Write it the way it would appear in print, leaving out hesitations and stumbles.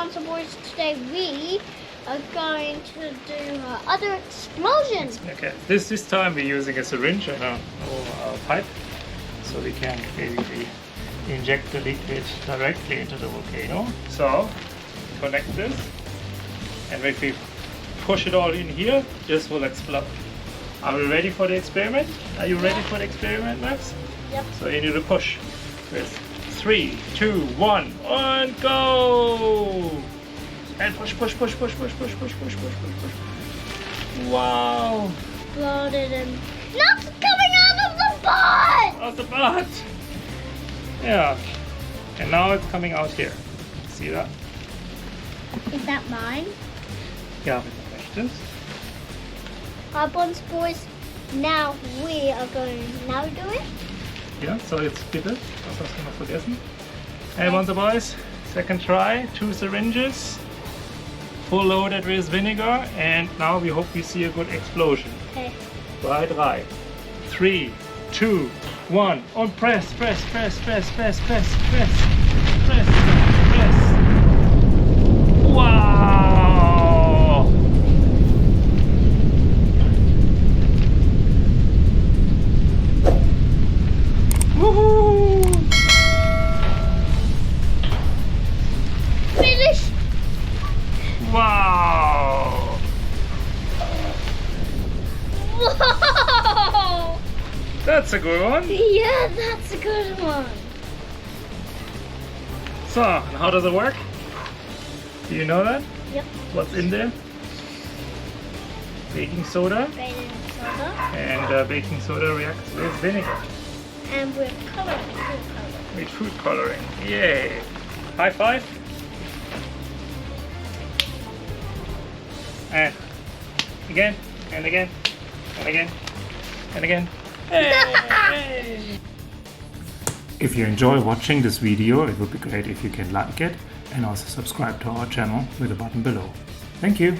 Bonzer Boys. Today we are going to do other explosions. Okay, this time we're using a syringe and a pipe, so we can basically inject the liquid directly into the volcano. So connect this, and if we push it all in here, this will explode. Are we ready for the experiment? Are you ready for the experiment, Max? Yep. So you need to push with 3, 2, 1, and go! And push. Wow! Exploded and nuts coming out of the butt! Out the butt! Yeah. And now it's coming out here. See that? Is that mine? Ja, wenn du möchtest. Bonzer Boys, now we are going now do it. Ja, so jetzt bitte. Was hast du noch vergessen? Hey Bonzer Boys, second try, 2 syringes, full loaded with vinegar, and now we hope we see a good explosion. Okay. Bei 3, 3, 2, 1, und press. Wow! Woohoo! Finish! Wow! Whoa! That's a good one. Yeah, that's a good one. So, and how does it work? Do you know that? Yep. What's in there? Baking soda. Baking soda. And baking soda reacts with vinegar. And we're coloring food coloring. With food coloring. Yay! High five. And again, and again, and again, and again. Hey! If you enjoy watching this video, it would be great if you can like it and also subscribe to our channel with a button below. Thank you!